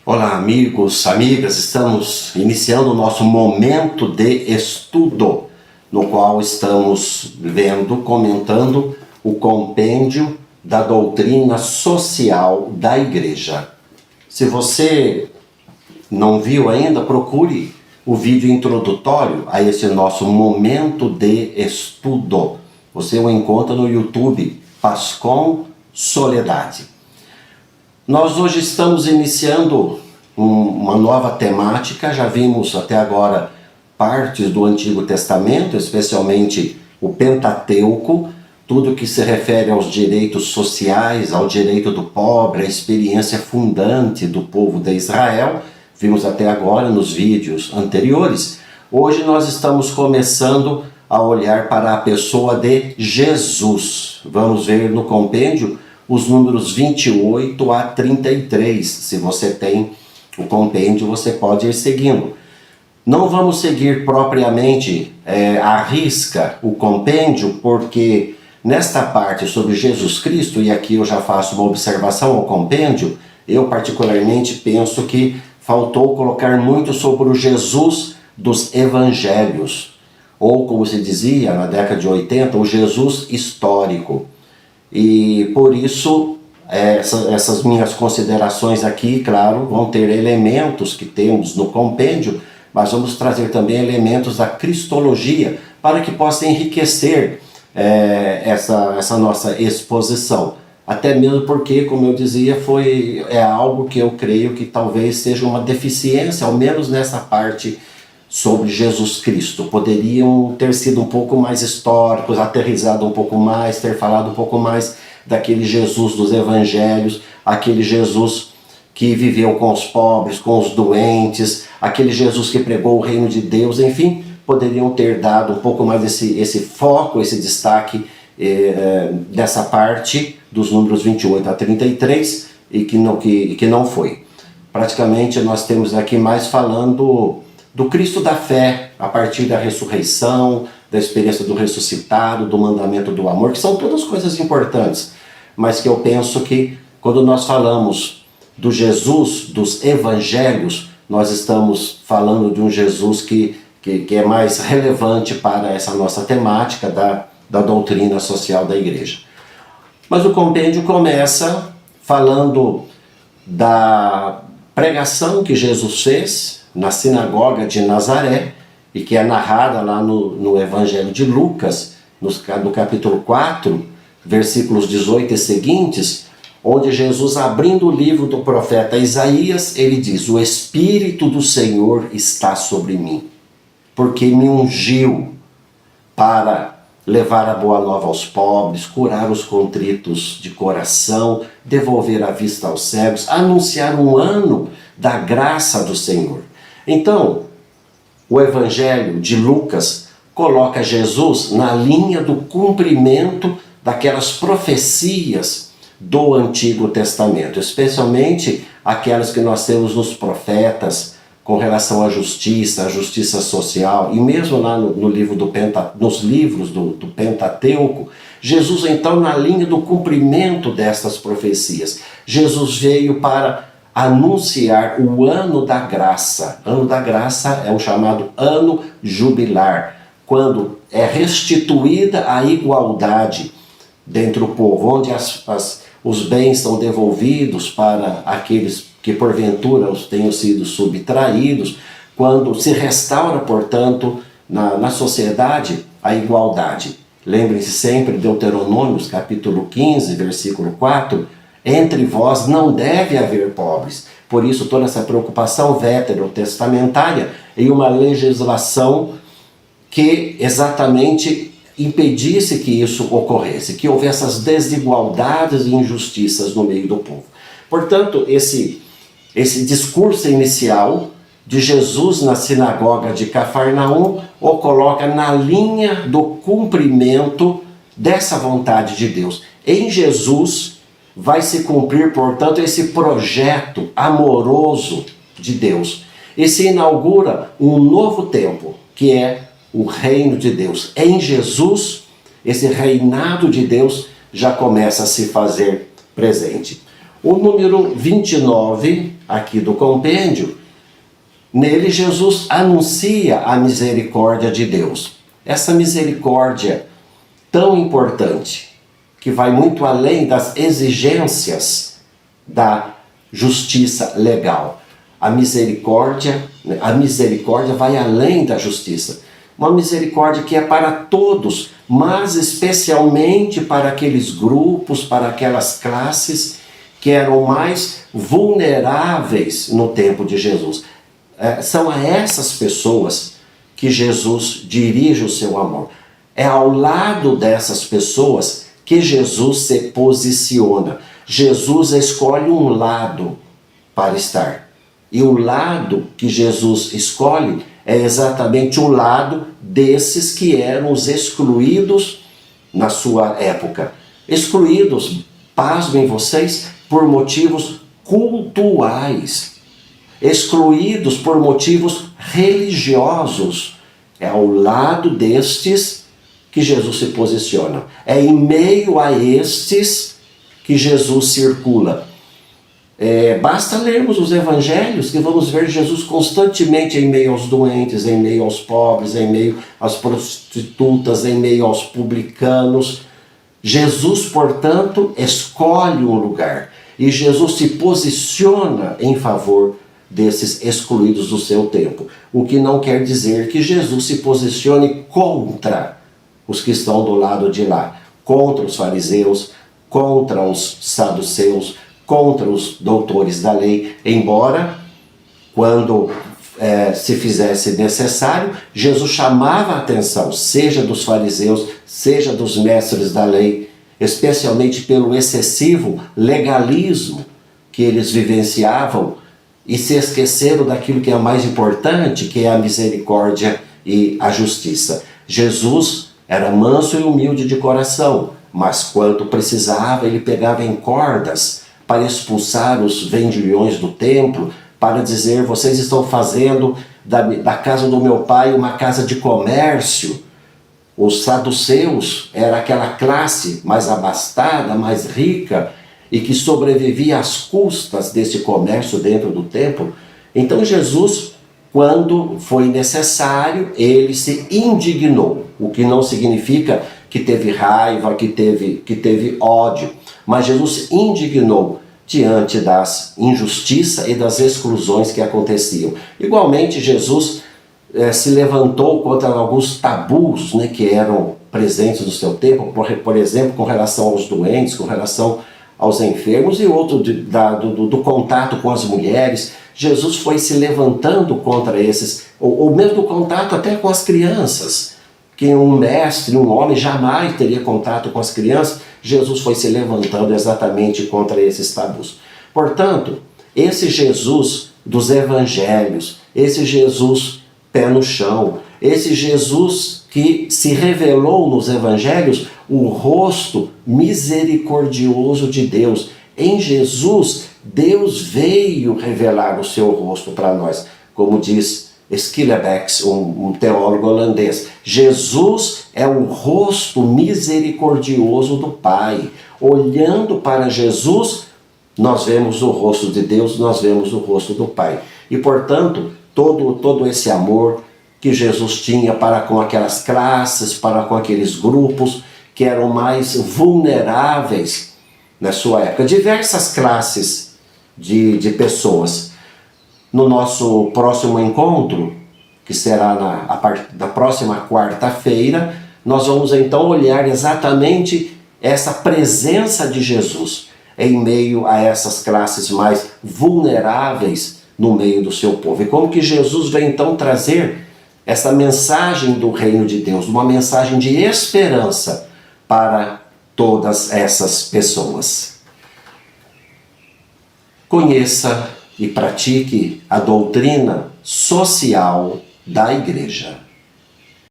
Olá, amigos, amigas, estamos iniciando o nosso momento de estudo, no qual estamos vendo, comentando o compêndio da doutrina social da Igreja. Se você não viu ainda, procure o vídeo introdutório a esse nosso momento de estudo. Você o encontra no YouTube, Pascom Soledade. Nós hoje estamos iniciando uma nova temática. Já vimos até agora partes do Antigo Testamento, especialmente o Pentateuco, tudo que se refere aos direitos sociais, ao direito do pobre, a experiência fundante do povo de Israel. Vimos até agora nos vídeos anteriores. Hoje nós estamos começando a olhar para a pessoa de Jesus. Vamos ver no compêndio os números 28 a 33. Se você tem o compêndio, você pode ir seguindo. Não vamos seguir propriamente à risca o compêndio, porque nesta parte sobre Jesus Cristo, e aqui eu já faço uma observação ao compêndio, eu particularmente penso que faltou colocar muito sobre o Jesus dos Evangelhos, ou como se dizia na década de 80, o Jesus histórico. E por isso, essas minhas considerações aqui, claro, vão ter elementos que temos no compêndio, mas vamos trazer também elementos da cristologia para que possa enriquecer essa nossa exposição. Até mesmo porque, como eu dizia, é algo que eu creio que talvez seja uma deficiência, ao menos nessa parte sobre Jesus Cristo. Poderiam ter sido um pouco mais históricos, aterrizado um pouco mais, ter falado um pouco mais daquele Jesus dos Evangelhos, aquele Jesus que viveu com os pobres, com os doentes, aquele Jesus que pregou o reino de Deus, enfim, poderiam ter dado um pouco mais esse foco, esse destaque dessa parte dos números 28 a 33 e que não foi. Praticamente nós temos aqui mais falando do Cristo da fé, a partir da ressurreição, da experiência do ressuscitado, do mandamento do amor, que são todas coisas importantes, mas que eu penso que quando nós falamos do Jesus dos Evangelhos, nós estamos falando de um Jesus que é mais relevante para essa nossa temática da doutrina social da Igreja. Mas o compêndio começa falando da pregação que Jesus fez na sinagoga de Nazaré, e que é narrada lá no Evangelho de Lucas, no capítulo 4, versículos 18 e seguintes, onde Jesus, abrindo o livro do profeta Isaías, ele diz: "O Espírito do Senhor está sobre mim, porque me ungiu para levar a boa nova aos pobres, curar os contritos de coração, devolver a vista aos cegos, anunciar um ano da graça do Senhor." Então, o Evangelho de Lucas coloca Jesus na linha do cumprimento daquelas profecias do Antigo Testamento, especialmente aquelas que nós temos nos profetas com relação à justiça social, e mesmo lá no livro nos livros do Pentateuco. Jesus, então, na linha do cumprimento dessas profecias. Jesus veio para anunciar o ano da graça. Ano da graça é o chamado ano jubilar, quando é restituída a igualdade dentro do povo, onde os bens são devolvidos para aqueles que porventura os tenham sido subtraídos, quando se restaura, portanto, na sociedade a igualdade. Lembrem-se sempre de Deuteronômio, capítulo 15, versículo 4, "Entre vós não deve haver pobres." Por isso, toda essa preocupação veterotestamentária em uma legislação que exatamente impedisse que isso ocorresse, que houvesse essas desigualdades e injustiças no meio do povo. Portanto, esse discurso inicial de Jesus na sinagoga de Cafarnaum o coloca na linha do cumprimento dessa vontade de Deus. Em Jesus vai se cumprir, portanto, esse projeto amoroso de Deus. E se inaugura um novo tempo, que é o reino de Deus. Em Jesus, esse reinado de Deus já começa a se fazer presente. O número 29, aqui do compêndio, nele Jesus anuncia a misericórdia de Deus. Essa misericórdia tão importante, que vai muito além das exigências da justiça legal. A misericórdia vai além da justiça. Uma misericórdia que é para todos, mas especialmente para aqueles grupos, para aquelas classes que eram mais vulneráveis no tempo de Jesus. São a essas pessoas que Jesus dirige o seu amor. É ao lado dessas pessoas que Jesus se posiciona. Jesus escolhe um lado para estar. E o lado que Jesus escolhe é exatamente o lado desses que eram os excluídos na sua época. Excluídos, pasmem vocês, por motivos cultuais. Excluídos por motivos religiosos. É ao lado destes que Jesus se posiciona. É em meio a estes que Jesus circula. Basta lermos os evangelhos que vamos ver Jesus constantemente em meio aos doentes, em meio aos pobres, em meio às prostitutas, em meio aos publicanos. Jesus, portanto, escolhe um lugar e Jesus se posiciona em favor desses excluídos do seu tempo. O que não quer dizer que Jesus se posicione contra os que estão do lado de lá, contra os fariseus, contra os saduceus, contra os doutores da lei, embora, quando se fizesse necessário, Jesus chamava a atenção, seja dos fariseus, seja dos mestres da lei, especialmente pelo excessivo legalismo que eles vivenciavam e se esqueceram daquilo que é mais importante, que é a misericórdia e a justiça. Jesus era manso e humilde de coração, mas quando precisava, ele pegava em cordas para expulsar os vendilhões do templo, para dizer, vocês estão fazendo da casa do meu pai uma casa de comércio. Os saduceus era aquela classe mais abastada, mais rica, e que sobrevivia às custas desse comércio dentro do templo. Então Jesus, quando foi necessário, ele se indignou, o que não significa que teve raiva, que teve ódio, mas Jesus se indignou diante das injustiças e das exclusões que aconteciam. Igualmente, Jesus se levantou contra alguns tabus, né, que eram presentes no seu tempo, por exemplo, com relação aos doentes, com relação aos enfermos, e outro do contato com as mulheres. Jesus foi se levantando contra esses, ou mesmo do contato até com as crianças, que um mestre, um homem jamais teria contato com as crianças. Jesus foi se levantando exatamente contra esses tabus. Portanto, esse Jesus dos evangelhos, esse Jesus pé no chão, esse Jesus que se revelou nos evangelhos o rosto misericordioso de Deus. Em Jesus, Deus veio revelar o seu rosto para nós, como diz Schillebeeckx, um teólogo holandês. Jesus é o rosto misericordioso do Pai. Olhando para Jesus, nós vemos o rosto de Deus, nós vemos o rosto do Pai. E, portanto, todo esse amor que Jesus tinha para com aquelas classes, para com aqueles grupos que eram mais vulneráveis na sua época. Diversas classes de pessoas. No nosso próximo encontro, que será a partir da próxima quarta-feira, nós vamos então olhar exatamente essa presença de Jesus em meio a essas classes mais vulneráveis no meio do seu povo. E como que Jesus vem então trazer essa mensagem do reino de Deus, uma mensagem de esperança para todas essas pessoas. Conheça e pratique a doutrina social da Igreja.